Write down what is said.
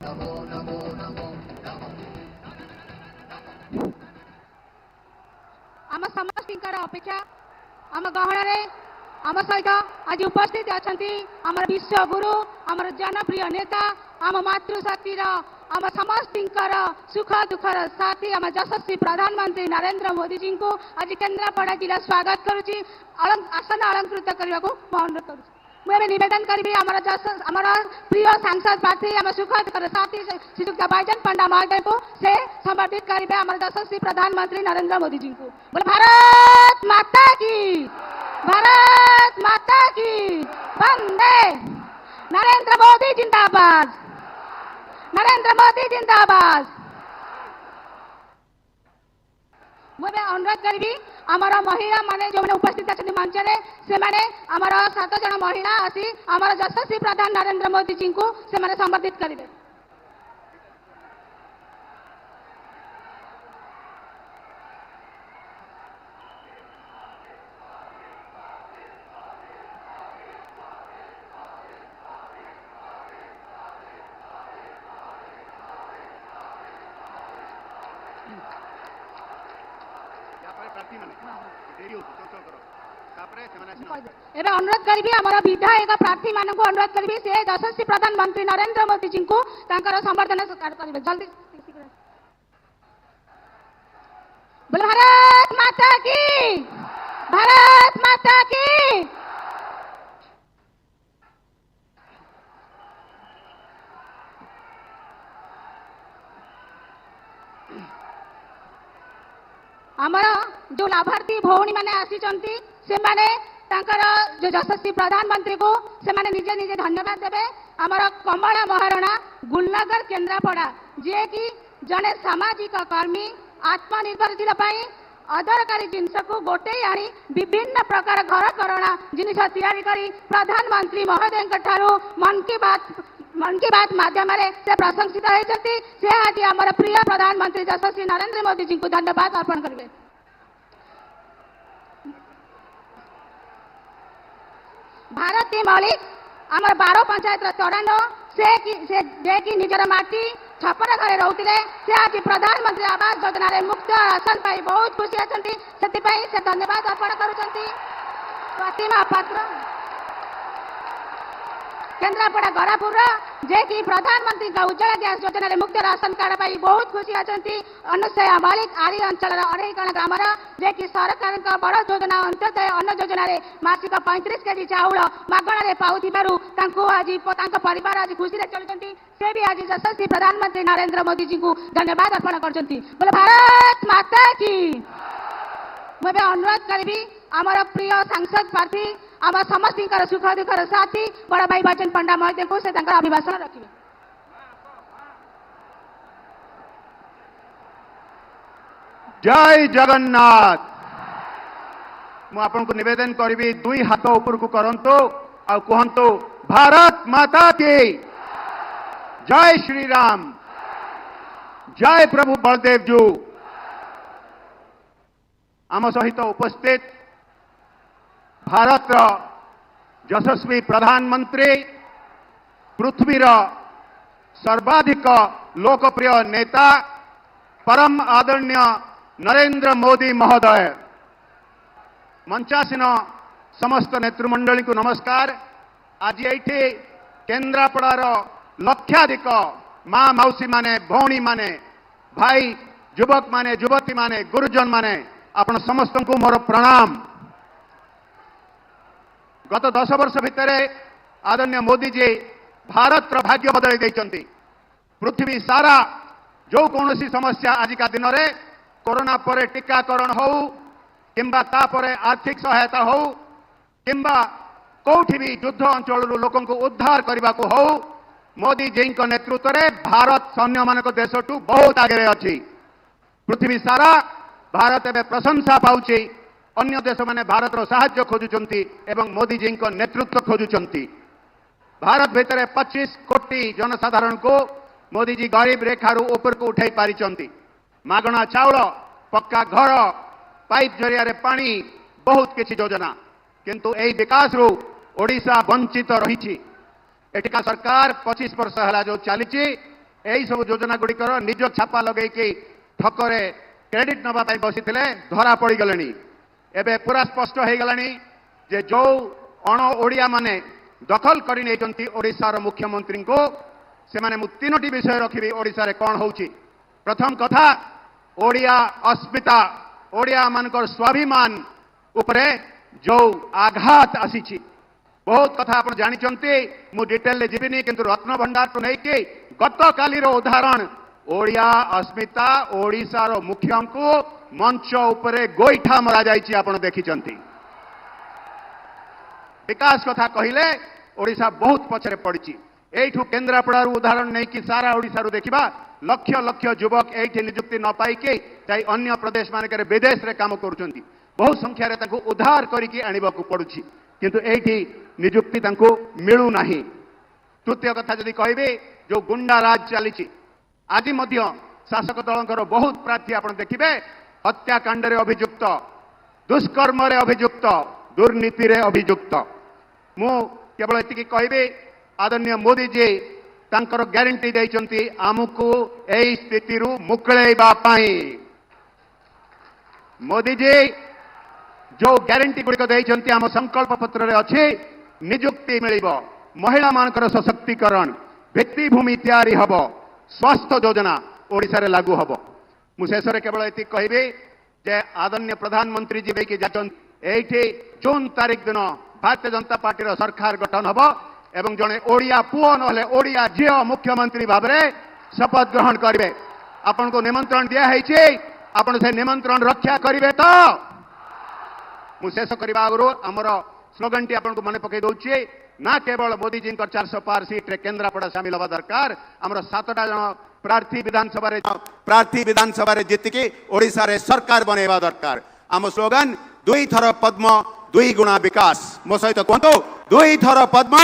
आम समस्तर अपेक्षा आम गहन आम सहित आज उपस्थित अच्छा आम विश्वगुरु आम जनप्रिय नेता आम मातृशक्तिर आम समस्तर सुख दुखर साथी आम यशस्वी प्रधानमंत्री नरेंद्र मोदी जी को आज केन्द्रापड़ा जिला स्वागत करुच्ची आसन अलंकृत करने को अनुरोध करुच्ची। मुझे निवेदन करी आम प्रिय सांसद प्रार्थी आम सुख दुखर साथी श्रीजुक्त बैजन पंडा महोदय को से समर्पित करेंगे आम यशस्वी प्रधानमंत्री नरेंद्र मोदी जी को। बोले भारत माता की, भारत माता की वंदे। नरेंद्र मोदी जिंदाबाद, नरेंद्र मोदी जिंदाबाद। मुझे अनुरोध करी आमर महिला माने जो मैंने उपस्थित अच्छा मंच से आमर 7 जन महिला आसी आमर यशस्वी प्रधान नरेंद्र मोदी जी को से समर्पित करेंगे। एवं अनुरोध करी आम विधायक प्रार्थी मान को अनुरोध करी से यशस्वी प्रधानमंत्री नरेंद्र मोदी जी को संबर्धना करेंगे जल्दी। बोले भारत माता की, भारत माता की। आमर जो लाभार्थी भौणी मैंने आसी से माने जो यशस्वी प्रधानमंत्री को से माने निजे निजे धन्यवाद देवे। आमर कमला महारणा गुलनगर केन्द्रापड़ा जे कि जने सामाजिक कर्मी आत्मनिर्भरशील अदरकारी जिनस को गोटे आनी विभिन्न प्रकार घर करणा जिनिस तैयारी करी प्रधानमंत्री महोदय मन की बात माध्यम से प्रशंसित होती से आज आमर प्रिय प्रधानमंत्री यशस्वी नरेंद्र मोदी जी को धन्यवाद अर्पण करेंगे। भारती मलिक आमर 12 पंचायत चौड़ान से कि निजर माटी छपर घरे रोते से आज प्रधानमंत्री आवास योजना मुक्त राशन पाई बहुत खुशी अच्छा से धन्यवाद अर्पण करुँच। प्रतिमा पात्र केन्द्रापड़ा गरापुर जे कि प्रधानमंत्री उज्ज्वला गैस योजना मुक्त राशन कार्ड पाई बहुत खुशी अच्छा। अनुसया मलिक आरी अंचल अढ़ईकण ग्राम जे कि सरकार बड़ योजना अंत्योदय अन्न योजना मासिक 35 केजी चाउल मागण पाऊ आज परिवार आज खुशी चलुँच से भी आज यशस्वी प्रधानमंत्री नरेंद्र मोदी जी को धन्यवाद अर्पण कर। बोले भारत माता की। मुझे अनुरोध करी आमर प्रिय सांसद प्रार्थी आम समस्त सुख दुखर साथी बड़ भाई बैजन पंडा महोदय को से अभिभाषण रखिए। जय जगन्नाथ। मुझे निवेदन करी 2 हाथ ऊपर को करंतु आ कहंतु भारत माता की जय श्री राम, जय प्रभु बलदेव जू। आम सहित उपस्थित भारत यशस्वी प्रधानमंत्री पृथ्वीर सर्वाधिक लोकप्रिय नेता परम आदरणीय नरेंद्र मोदी महोदय, मंचासीन समस्त नेतृमंडली को नमस्कार। आज ये केन्द्रापड़ार लक्षाधिक माँ मौसी माने भौणी माने भाई युवक माने युवती माने गुरुजन माने आपण समस्त को मोर प्रणाम। गत 10 वर्ष भितर आदरणीय मोदी जी भारत भाग्य बदल देइचंती। पृथ्वी सारा जो कौन सी समस्या आजिका दिन में कोरोना पर टीकाकरण हो किंबा तापरे आर्थिक सहायता हो किंबा कौटी भी युद्ध अंचल लोक उद्धार करने को हो मोदी जी नेतृत्व में भारत सैन्य मान देशठू बहुत आगे अच्छी। पृथ्वी सारा भारत एवं प्रशंसा पाउची। अन्य देश माने भारत साहाय्य खोजुचंती एवं मोदी जी नेतृत्व खोजुचंती। भारत भितर 25 कोटी जनसाधारण को मोदी जी गरीब रेखारू ऊपर को उठाई पारिचंती। मागणा चाउल, पक्का घर, पाइप जरिया रे पानी, बहुत किसी योजना किंतु एई विकास रु ओडिशा वंचित रही। एटिका सरकार 25 वर्ष है जो चली यही सब योजना गुड़िकर निज छापा लगे ठकरे क्रेडिट नवा बसी धरा पड़ गले एवं पूरा स्पष्ट हो गलानी जे जो अण ओडिया माने दखल करी नहीं ओडिशार मुख्यमंत्री को से माने मु तीनोटी विषय रखी ओडिशा रे कौन होउची। प्रथम कथा ओडिया अस्मिता ओडिया मानकर स्वाभिमान उपरे जो आघात आसी बहुत कथा आप जानी मु डिटेल जीविनी किंतु रत्न भंडार को लेकिन गत कालीर उदाहरण ओडिया अस्मिता ओडिशार मुख्य को मंच उपरे गोईठा मरा जाइए आप देखिंट विकास कथा कहले ओडिशा बहुत पछरे पड़ी एठू केन्द्रापड़ा उदाहरण नहीं कि सारा ओडिशा देखा लक्ष लक्ष युवक ये निजुक्ति न पाई चाहे अन्य प्रदेश मानक विदेश रे काम करुँच बहुत संख्यार उद्धार करके आनवाक पड़ुछि किंतु एठी निजुक्ति मिलू नहीं। तृतीय कथा जदि कहबे जो गुंडा राज चली आज शासक दल बहुत प्रार्थी आप देखिए हत्याकांड अभियुक्त दुष्कर्म अभियुक्त दुर्नीति अभियुक्त मु केवल एति कहबे आदरणीय मोदी जी तांकर ग्यारंटी देइचंती आमको एई स्थिति मुकळेबा पाई। मोदी जी जो ग्यारंटी गुड़िक देइचंती आम संकल्प पत्र रे अछि निजुक्ति मिलिबो महिला मानकर सशक्तिकरण भित्तिभूमि तैयारी हब स्वास्थ्य योजना ओडिशा रे लागू हब। मु शेष रे केवल एति कहबे जे आदरणीय प्रधानमंत्री जी बेकी जाचन एठी जून तारीख दिन भारतीय जनता पार्टी रो सरकार गठन हब एवं जड़े ओडिया पुओ नहले ओडिया झील मुख्यमंत्री भाव में शपथ ग्रहण करेंगे। आपन को निमंत्रण दिया है आपन से निमंत्रण रक्षा करेंगे तो शेष करने आगु आमर स्लोगन टी आपन को मन पकई दौचे ना केवल मोदी जी 400 पार सीट रे केन्द्रापड़ा सामिल हवा दरकार आमर 7टा जन प्रार्थी विधानसभा जीतिकी ओडिशा रे सरकार बनवा दरकार। आम स्लोगन 2 थर पद्म 2 गुणा विकास। मो सहित कहतु 2 थर पद्म